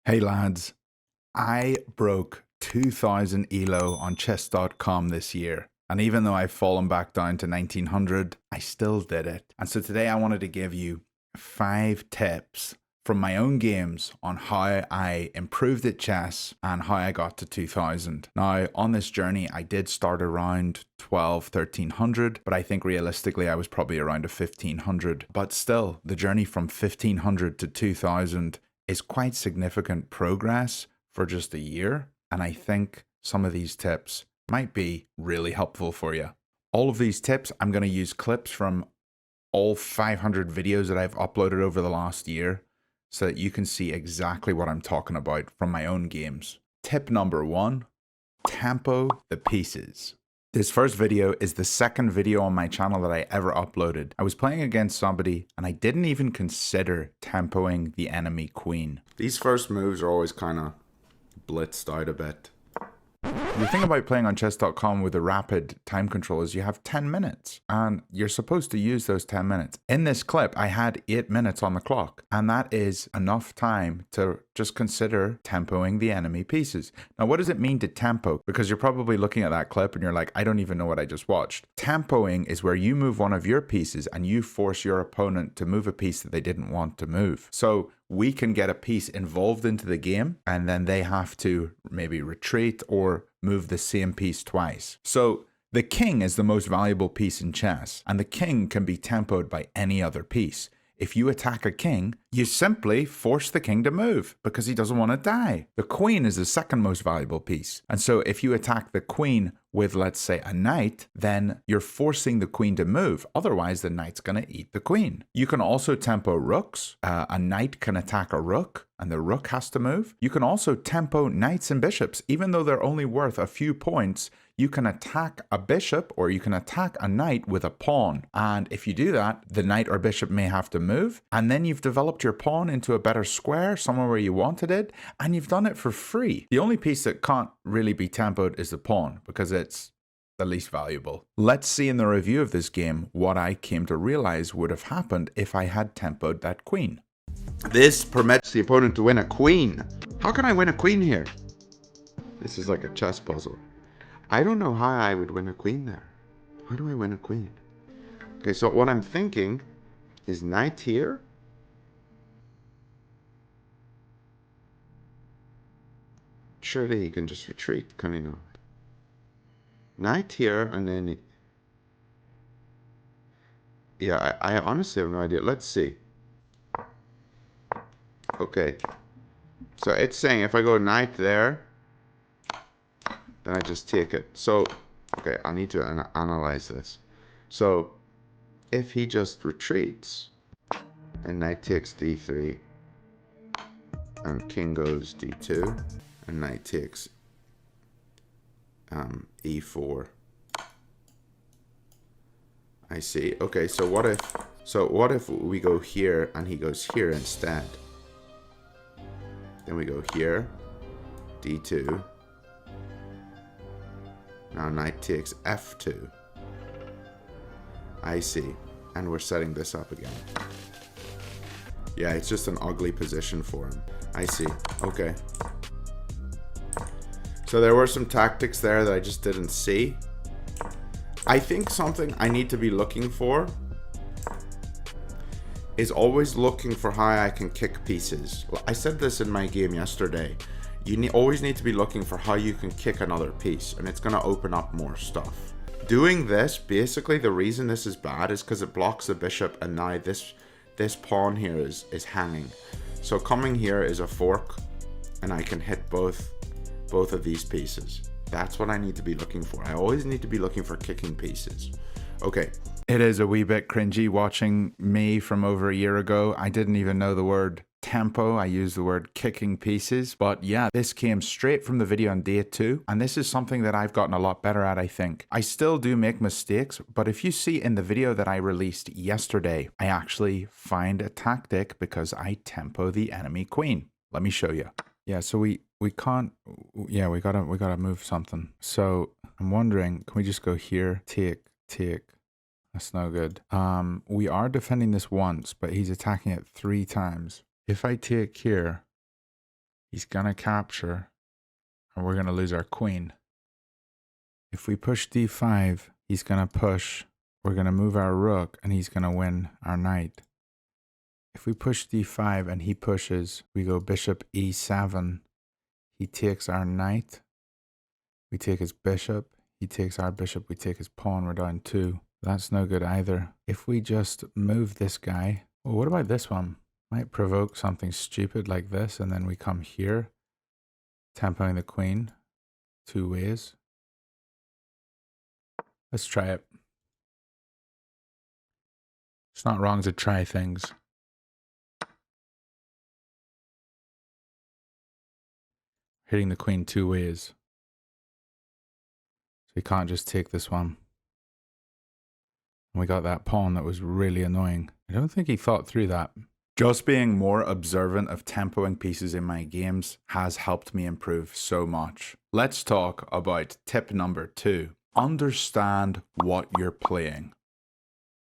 Hey lads, I broke 2000 ELO on chess.com this year. And even though I've fallen back down to 1900, I still did it. And so today I wanted to give you 5 tips from my own games on how I improved at chess and how I got to 2000. Now, on this journey, I did start around 1300, but I think realistically I was probably around a 1500. But still, the journey from 1500 to 2000 is quite significant progress for just a year. And I think some of these tips might be really helpful for you. All of these tips, I'm going to use clips from all 500 videos that I've uploaded over the last year so that you can see exactly what I'm talking about from my own games. Tip number 1, tempo the pieces. This first video is the second video on my channel that I ever uploaded. I was playing against somebody and I didn't even consider tempoing the enemy queen. These first moves are always kind of blitzed out a bit. The thing about playing on chess.com with a rapid time control is you have 10 minutes and you're supposed to use those 10 minutes. In this clip, I had 8 minutes on the clock, and that is enough time to just consider tempoing the enemy pieces. Now, what does it mean to tempo? Because you're probably looking at that clip and you're like, I don't even know what I just watched. Tempoing is where you move one of your pieces and you force your opponent to move a piece that they didn't want to move. So we can get a piece involved into the game and then they have to maybe retreat or move the same piece twice. So the king is the most valuable piece in chess, and the king can be tempoed by any other piece. If you attack a king, you simply force the king to move because he doesn't want to die. The queen is the second most valuable piece. And so if you attack the queen with, let's say, a knight, then you're forcing the queen to move. Otherwise, the knight's going to eat the queen. You can also tempo rooks. A knight can attack a rook and the rook has to move. You can also tempo knights and bishops. Even though they're only worth a few points, you can attack a bishop or you can attack a knight with a pawn. And if you do that, the knight or bishop may have to move. And then you've developed your pawn into a better square, somewhere where you wanted it. And you've done it for free. The only piece that can't really be tempoed is the pawn because it's the least valuable. Let's see in the review of this game what I came to realize would have happened if I had tempoed that queen. This permits the opponent to win a queen. How can I win a queen here? This is like a chess puzzle. I don't know how I would win a queen there. How do I win a queen? Okay, so what I'm thinking is knight here. Surely he can just retreat, can he not? Knight here, and then... Yeah, I honestly have no idea. Let's see. Okay. So it's saying if I go knight there, then I just take it. So, okay, I need to analyze this. So, if he just retreats, and knight takes d3, and king goes d2, and knight takes e4. I see. Okay, so what if we go here and he goes here instead? Then we go here, d2. Now knight takes f2. I see. And we're setting this up again. Yeah, it's just an ugly position for him. I see. Okay. So there were some tactics there that I just didn't see. I think something I need to be looking for is always looking for how I can kick pieces. I said this in my game yesterday. You always need to be looking for how you can kick another piece, and it's going to open up more stuff. Doing this, basically the reason this is bad is because it blocks the bishop, and now this pawn here is hanging. So coming here is a fork, and I can hit both of these pieces. That's what I need to be looking for. I always need to be looking for kicking pieces. Okay. It is a wee bit cringy watching me from over a year ago. I didn't even know the word tempo. I used the word kicking pieces. But yeah, this came straight from the video on day 2. And this is something that I've gotten a lot better at, I think. I still do make mistakes, but if you see in the video that I released yesterday, I actually find a tactic because I tempo the enemy queen. Let me show you. Yeah, so we can't, yeah, we gotta move something. So I'm wondering, can we just go here, take, that's no good. We are defending this once, but he's attacking it 3 times. If I take here, he's going to capture, and we're going to lose our queen. If we push d5, he's going to push. We're going to move our rook, and he's going to win our knight. If we push d5 and he pushes, we go bishop e7. He takes our knight. We take his bishop. He takes our bishop. We take his pawn. We're down 2. That's no good either. If we just move this guy, well, what about this one? Might provoke something stupid like this, and then we come here, tempoing the queen 2 ways. Let's try it. It's not wrong to try things. Hitting the queen 2 ways. So we can't just take this one. And we got that pawn that was really annoying. I don't think he thought through that. Just being more observant of tempoing pieces in my games has helped me improve so much. Let's talk about tip number 2. Understand what you're playing.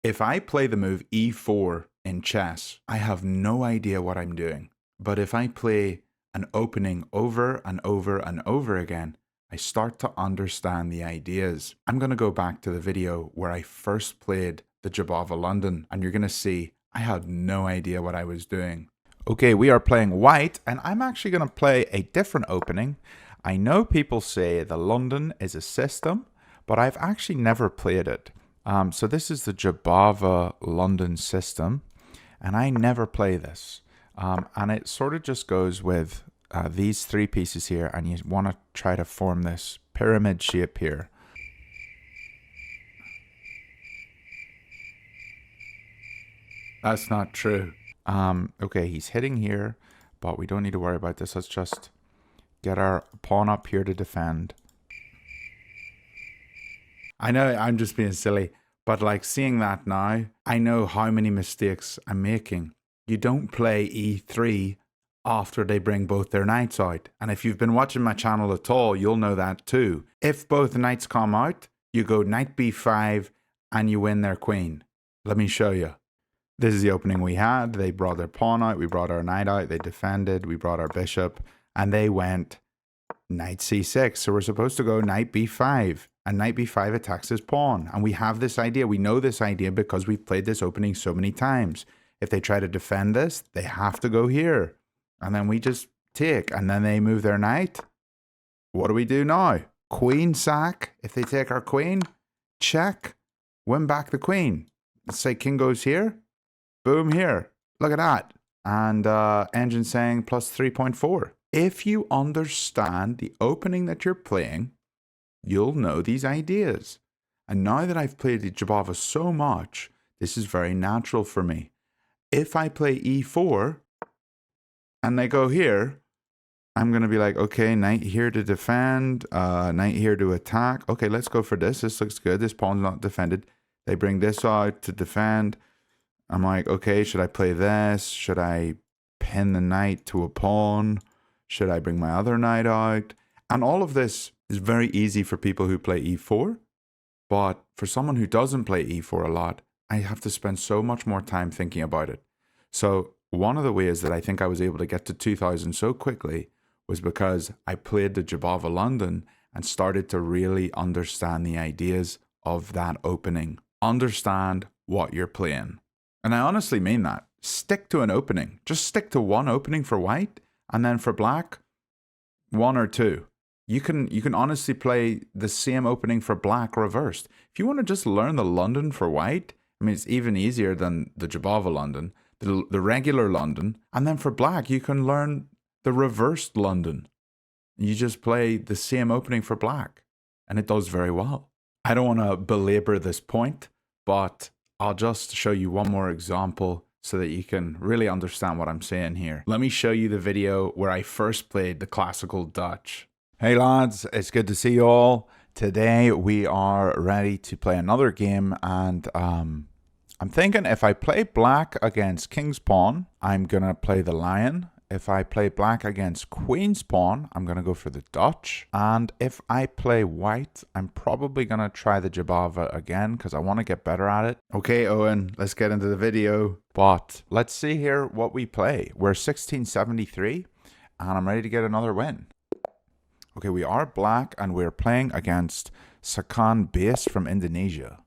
If I play the move e4 in chess, I have no idea what I'm doing. But if I play an opening over and over and over again, I start to understand the ideas. I'm going to go back to the video where I first played the Jobava London, and you're going to see I had no idea what I was doing. Okay, we are playing white, and I'm actually going to play a different opening. I know people say the London is a system, but I've actually never played it. So this is the Jobava London system, and I never play this. And it sort of just goes with these 3 pieces here, and you want to try to form this pyramid shape here. That's not true. Okay, he's hitting here, but we don't need to worry about this. Let's just get our pawn up here to defend. I know I'm just being silly, but like seeing that now, I know how many mistakes I'm making. You don't play e3 after they bring both their knights out. And if you've been watching my channel at all, you'll know that too. If both knights come out, you go knight b5 and you win their queen. Let me show you. This is the opening we had. They brought their pawn out. We brought our knight out. They defended. We brought our bishop. And they went knight c6. So we're supposed to go knight b5. And knight b5 attacks his pawn. And we have this idea. We know this idea because we've played this opening so many times. If they try to defend this, they have to go here. And then we just take. And then they move their knight. What do we do now? Queen sack. If they take our queen, check. Win back the queen. Let's say king goes here. Boom here. Look at that. And engine saying plus 3.4. If you understand the opening that you're playing, you'll know these ideas. And now that I've played the Jobava so much, this is very natural for me. If I play e4 and they go here, I'm going to be like, okay, knight here to defend, knight here to attack. Okay, let's go for this. This looks good. This pawn's not defended. They bring this out to defend. I'm like, okay, should I play this? Should I pin the knight to a pawn? Should I bring my other knight out? And all of this is very easy for people who play e4. But for someone who doesn't play e4 a lot, I have to spend so much more time thinking about it. So one of the ways that I think I was able to get to 2000 so quickly was because I played the Jobava London and started to really understand the ideas of that opening. Understand what you're playing. And I honestly mean that. Stick to an opening. Just stick to one opening for white, and then for black, 1 or 2. You can honestly play the same opening for black reversed. If you want to just learn the London for white, I mean, it's even easier than the Jobava London, the regular London. And then for black, you can learn the reversed London. You just play the same opening for black, and it does very well. I don't want to belabor this point, but I'll just show you one more example so that you can really understand what I'm saying here. Let me show you the video where I first played the classical Dutch. Hey lads, it's good to see you all. Today we are ready to play another game, and I'm thinking if I play black against king's pawn, I'm gonna play the lion. If I play black against queen's pawn, I'm going to go for the Dutch. And if I play white, I'm probably going to try the Jobava again because I want to get better at it. Okay, Owen, let's get into the video. But let's see here what we play. We're 1673. and I'm ready to get another win. Okay, we are black and we're playing against Sakan Base from Indonesia.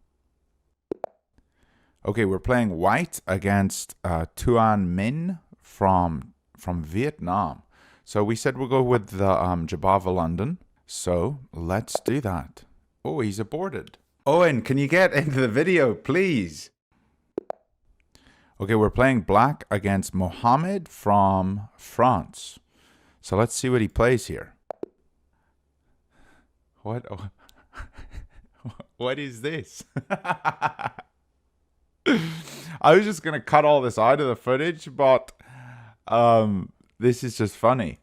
Okay, we're playing white against Tuan Min from Vietnam. So we said we'll go with the Jobava London. So let's do that. Oh, he's aborted. Owen, can you get into the video, please? Okay, we're playing black against Mohammed from France. So let's see what he plays here. What? What is this? I was just gonna cut all this out of the footage, but this is just funny.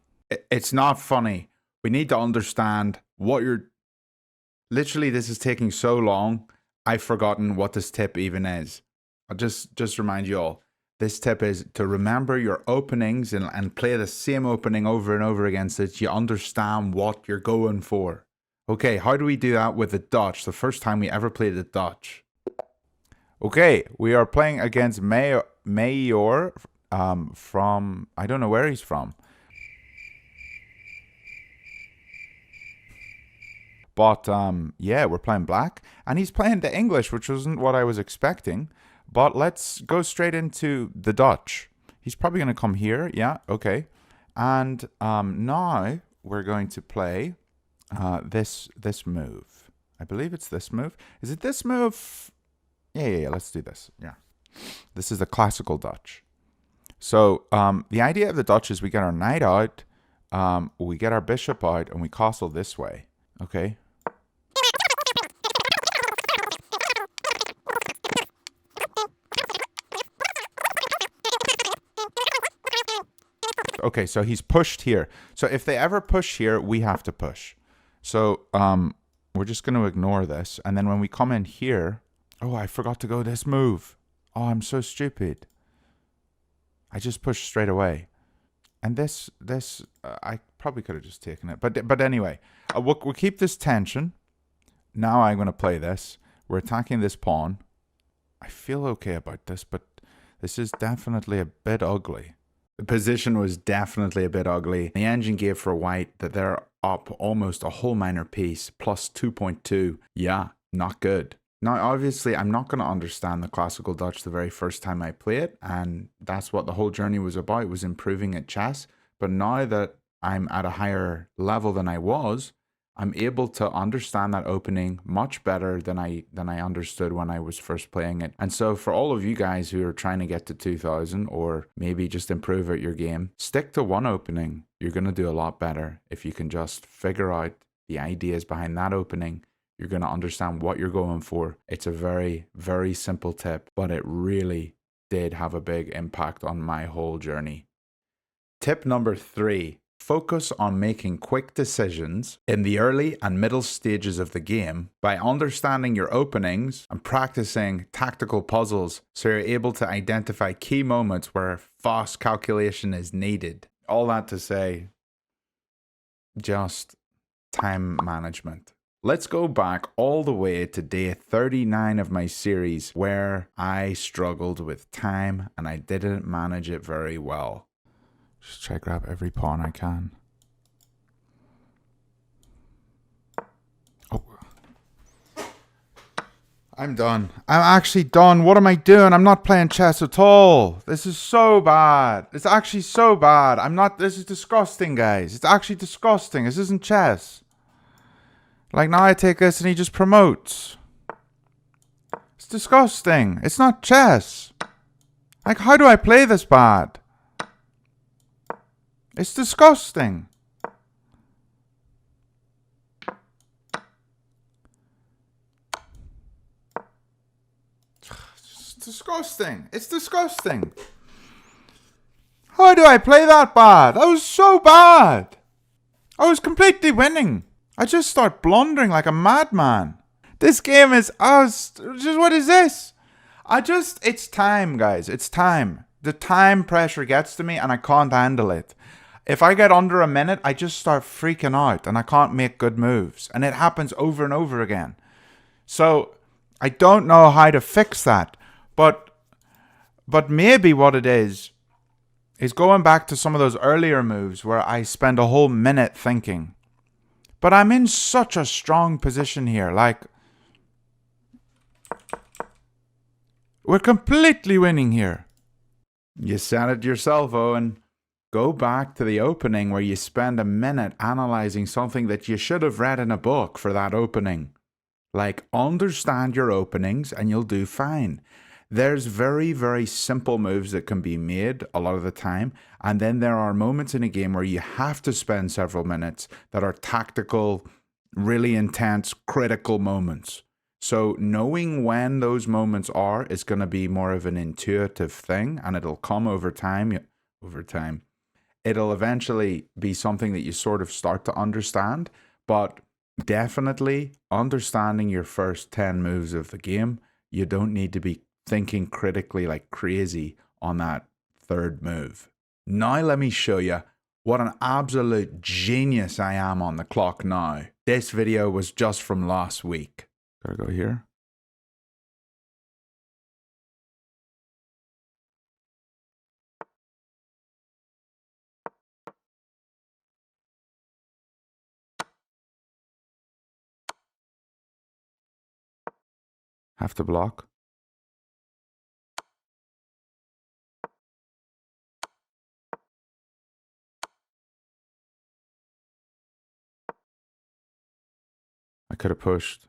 It's not funny. We need to understand what you're... Literally, this is taking so long, I've forgotten what this tip even is. I'll just remind you all. This tip is to remember your openings and play the same opening over and over again so that you understand what you're going for. Okay, how do we do that with the Dutch? The first time we ever played the Dutch. Okay, we are playing against Mayor from... I don't know where he's from. But, yeah, we're playing black. And he's playing the English, which wasn't what I was expecting. But let's go straight into the Dutch. He's probably going to come here. Yeah, okay. And now we're going to play this move. I believe it's this move. Is it this move? Yeah, let's do this. Yeah. This is the classical Dutch. So the idea of the Dutch is we get our knight out, we get our bishop out, and we castle this way. Okay. Okay, so he's pushed here. So if they ever push here, we have to push. So we're just going to ignore this. And then when we come in here... Oh, I forgot to go this move. Oh, I'm so stupid. I just pushed straight away. And this, I probably could have just taken it. But anyway, we'll keep this tension. Now I'm going to play this. We're attacking this pawn. I feel okay about this, but this is definitely a bit ugly. The position was definitely a bit ugly. The engine gave for white that they're up almost a whole minor piece, plus 2.2. Yeah, not good. Now, obviously, I'm not going to understand the classical Dutch the very first time I play it, and that's what the whole journey was about, was improving at chess. But now that I'm at a higher level than I was, I'm able to understand that opening much better than I understood when I was first playing it. And so for all of you guys who are trying to get to 2000 or maybe just improve at your game, stick to one opening. You're going to do a lot better if you can just figure out the ideas behind that opening. You're going to understand what you're going for. It's a very, very simple tip, but it really did have a big impact on my whole journey. Tip number 3. Focus on making quick decisions in the early and middle stages of the game by understanding your openings and practicing tactical puzzles so you're able to identify key moments where fast calculation is needed. All that to say, just time management. Let's go back all the way to day 39 of my series where I struggled with time and I didn't manage it very well. Just try to grab every pawn I can. Oh. I'm done. I'm actually done. What am I doing? I'm not playing chess at all. This is so bad. It's actually so bad. This is disgusting, guys. It's actually disgusting. This isn't chess. Like, now I take this and he just promotes. It's disgusting. It's not chess. Like, how do I play this bad? It's disgusting. It's disgusting. It's disgusting. How do I play that bad? That was so bad. I was completely winning. I just start blundering like a madman. This game is what is this? It's time, guys. It's time. The time pressure gets to me and I can't handle it. If I get under a minute, I just start freaking out and I can't make good moves. And it happens over and over again. So I don't know how to fix that. But maybe what it is is going back to some of those earlier moves where I spend a whole minute thinking. But I'm in such a strong position here. Like, we're completely winning here. You said it yourself, Owen. Go back to the opening where you spend a minute analyzing something that you should have read in a book for that opening. Like, understand your openings and you'll do fine. There's very, very simple moves that can be made a lot of the time. And then there are moments in a game where you have to spend several minutes that are tactical, really intense, critical moments. So knowing when those moments are is going to be more of an intuitive thing, and it'll come over time. It'll eventually be something that you sort of start to understand, but definitely understanding your first 10 moves of the game. You don't need to be thinking critically like crazy on that third move. Now let me show you what an absolute genius I am on the clock now. This video was just from last week. Gotta go here. Have to block. I could have pushed.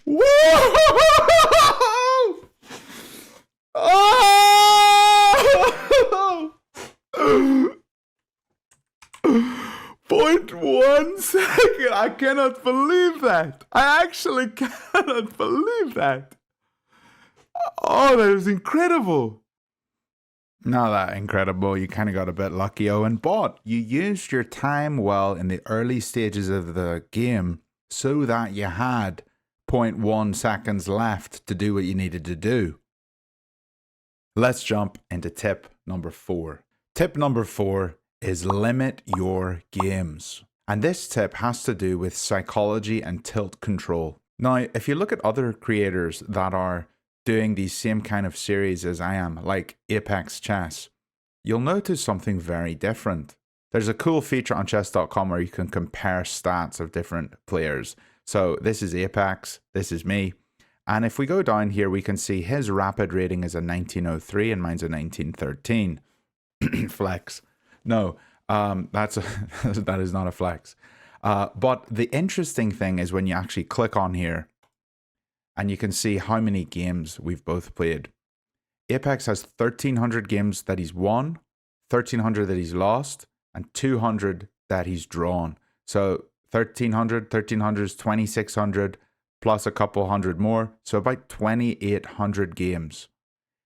Whoa! Oh! 0.1 second. I cannot believe that. I actually cannot believe that. Oh, that was incredible. Not that incredible. You kind of got a bit lucky, Owen, but you used your time well in the early stages of the game so that you had 0.1 seconds left to do what you needed to do. Let's jump into tip number 4. Tip number 4 is limit your games. And this tip has to do with psychology and tilt control. Now, if you look at other creators that are doing these same kind of series as I am, like Apex Chess, you'll notice something very different. There's a cool feature on chess.com where you can compare stats of different players. So this is Apex, this is me. And if we go down here, we can see his rapid rating is a 1903 and mine's a 1913. Flex. No, that is not a flex. But the interesting thing is when you actually click on here and you can see how many games we've both played. Apex has 1,300 games that he's won, 1,300 that he's lost, and 200 that he's drawn. So 1,300 is 2,600 plus a couple hundred more. So about 2,800 games.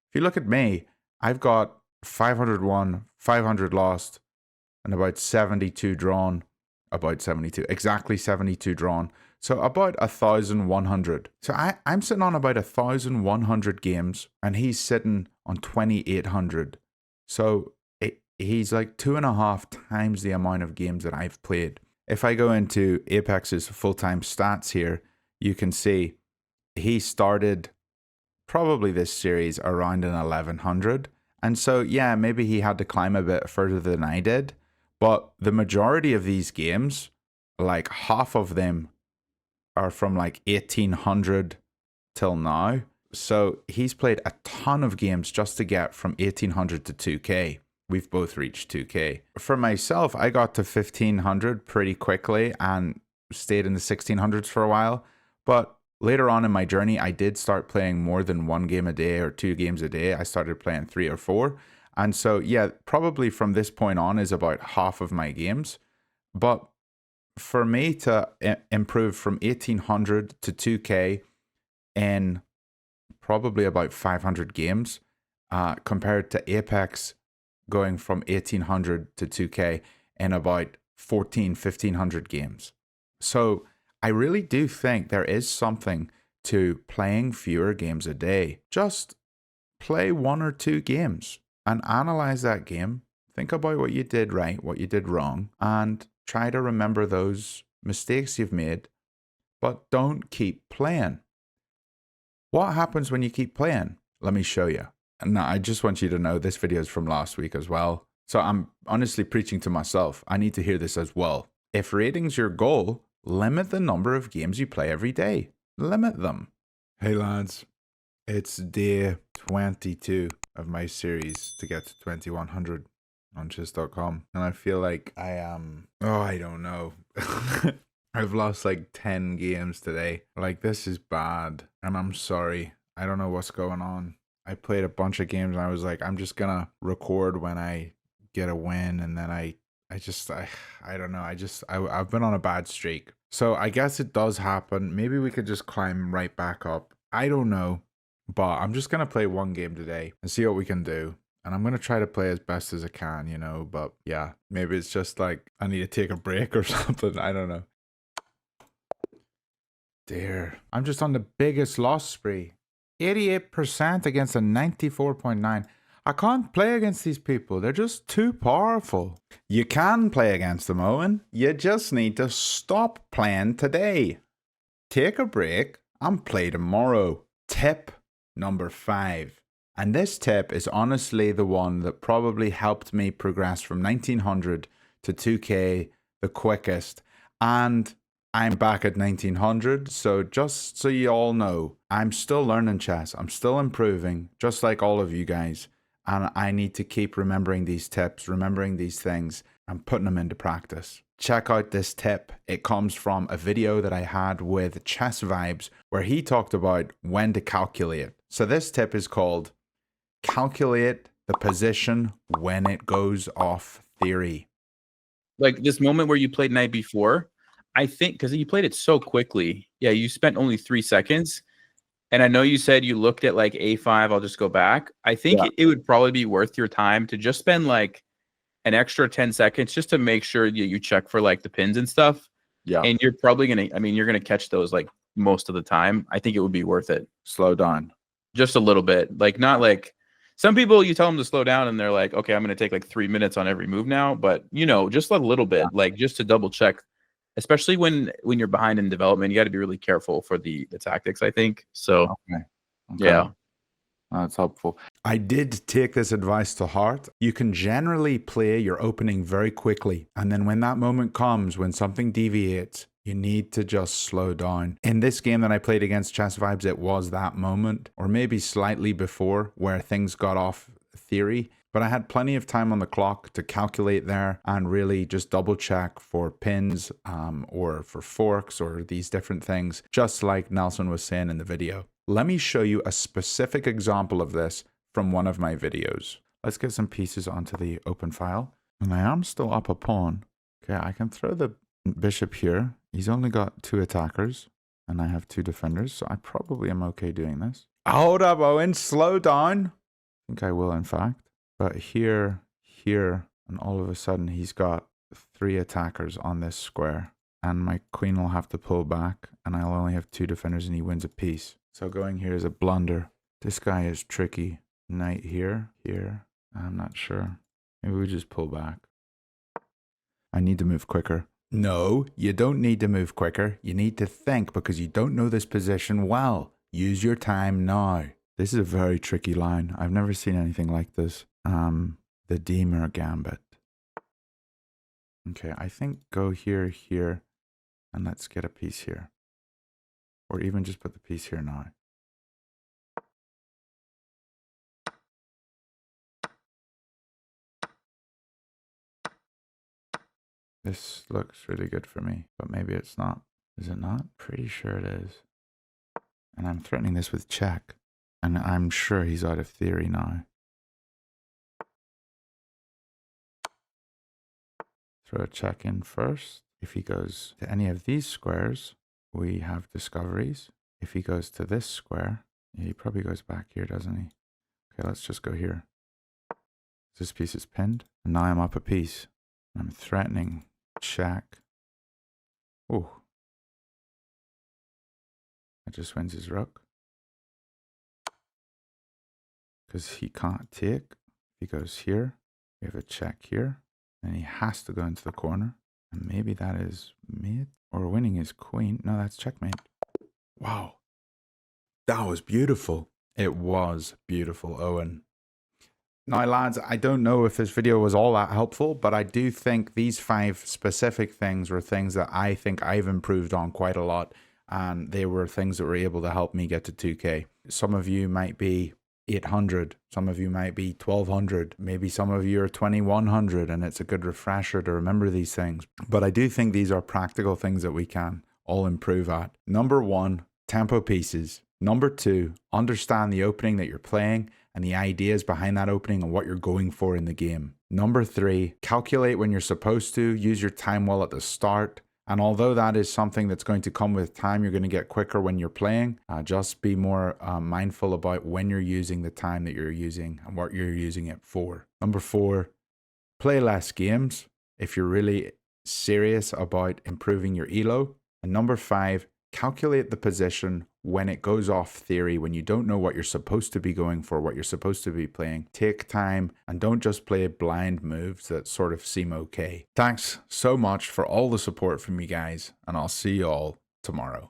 If you look at me, I've got 500 won, 500 lost, and about 72 drawn. Exactly 72 drawn. So about 1,100. So I'm sitting on about 1,100 games, and he's sitting on 2,800. So he's like 2.5 times the amount of games that I've played. If I go into Apex's full-time stats here, you can see he started probably this series around an 1,100. And so, yeah, maybe he had to climb a bit further than I did. But the majority of these games, like half of them are from like 1,800 till now. So he's played a ton of games just to get from 1,800 to 2K. We've both reached 2K. For myself, I got to 1,500 pretty quickly and stayed in the 1,600s for a while. But later on in my journey, I did start playing more than 1 game a day or 2 games a day. I started playing 3 or 4. And so, yeah, probably from this point on is about half of my games. But for me to improve from 1800 to 2K in probably about 500 games, compared to Apex going from 1800 to 2K in about 1500 games. So I really do think there is something to playing fewer games a day. Just play 1 or 2 games and analyze that game. Think about what you did right, what you did wrong, and try to remember those mistakes you've made, but don't keep playing. What happens when you keep playing? Let me show you. And I just want you to know this video is from last week as well. So I'm honestly preaching to myself. I need to hear this as well. If rating's your goal, limit the number of games you play every day. Limit them. Hey lads, it's day 22 of my series to get to 2100 on chess.com. And I feel like I am, I don't know. I've lost like 10 games today. Like, this is bad. And I'm sorry. I don't know what's going on. I played a bunch of games and I was like, I'm just gonna record when I get a win. And then I don't know. I've been on a bad streak. So I guess it does happen. Maybe we could just climb right back up. I don't know. But I'm just gonna play 1 game today and see what we can do. And I'm going to try to play as best as I can, you know, but yeah, maybe it's just like I need to take a break or something. I don't know. Dear, I'm just on the biggest loss spree. 88% against a 94.9. I can't play against these people. They're just too powerful. You can play against them, Owen. You just need to stop playing today. Take a break and play tomorrow. Tip number 5. And this tip is honestly the one that probably helped me progress from 1900 to 2K the quickest. And I'm back at 1900, so just so you all know, I'm still learning chess. I'm still improving, just like all of you guys. And I need to keep remembering these tips, remembering these things, and putting them into practice. Check out this tip. It comes from a video that I had with Chess Vibes, where he talked about when to calculate. So this tip is called calculate the position when it goes off theory. Like this moment where you played night before, I think because you played it so quickly. Yeah, you spent only 3 seconds. And I know you said you looked at like A5. I'll just go back. I think it would probably be worth your time to just spend like an extra 10 seconds just to make sure you check for like the pins and stuff. Yeah. And you're probably going to, you're going to catch those like most of the time. I think it would be worth it. Slow down. Just a little bit. Like not like some people you tell them to slow down and they're like, okay, I'm going to take like 3 minutes on every move now. But, you know, just a little bit, like just to double check, especially when you're behind in development, you got to be really careful for the tactics, I think. So, yeah. That's helpful. I did take this advice to heart. You can generally play your opening very quickly. And then when that moment comes, when something deviates, you need to just slow down. In this game that I played against Chess Vibes, it was that moment, or maybe slightly before, where things got off theory. But I had plenty of time on the clock to calculate there and really just double check for pins or for forks or these different things, just like Nelson was saying in the video. Let me show you a specific example of this from one of my videos. Let's get some pieces onto the open file. And I am still up a pawn. Okay, I can throw the bishop here. He's only got 2 attackers and I have 2 defenders, so I probably am okay doing this. Hold up, Owen, slow down. I think I will, in fact. But here, and all of a sudden he's got 3 attackers on this square. And my queen will have to pull back, and I'll only have 2 defenders, and he wins a piece. So going here is a blunder. This guy is tricky. Knight here. I'm not sure. Maybe we just pull back. I need to move quicker. No, you don't need to move quicker. You need to think because you don't know this position well. Use your time now. This is a very tricky line. I've never seen anything like this. The Deemer Gambit. Okay, I think go here, and let's get a piece here. Or even just put the piece here now. This looks really good for me, but maybe it's not. Is it not? Pretty sure it is. And I'm threatening this with check. And I'm sure he's out of theory now. Throw a check in first. If he goes to any of these squares, we have discoveries. If he goes to this square, he probably goes back here, doesn't he? Okay, let's just go here. This piece is pinned. And now I'm up a piece. I'm threatening check. Oh. That just wins his rook. Because he can't take. If he goes here, we have a check here. And he has to go into the corner. And maybe that is mate. Or winning his queen. No, that's checkmate. Wow. That was beautiful. It was beautiful, Owen. Now, lads, I don't know if this video was all that helpful, but I do think these 5 specific things were things that I think I've improved on quite a lot. And they were things that were able to help me get to 2K. Some of you might be 800. Some of you might be 1200. Maybe some of you are 2100, and it's a good refresher to remember these things. But I do think these are practical things that we can all improve at. Number 1, tempo pieces. Number 2, understand the opening that you're playing and the ideas behind that opening and what you're going for in the game. Number 3, calculate when you're supposed to, use your time well at the start. And although that is something that's going to come with time, you're going to get quicker when you're playing. Just be more mindful about when you're using the time that you're using and what you're using it for. Number 4, play less games if you're really serious about improving your elo. And number 5, calculate the position when it goes off theory, when you don't know what you're supposed to be going for, what you're supposed to be playing. Take time and don't just play blind moves that sort of seem okay. Thanks so much for all the support from you guys, and I'll see you all tomorrow.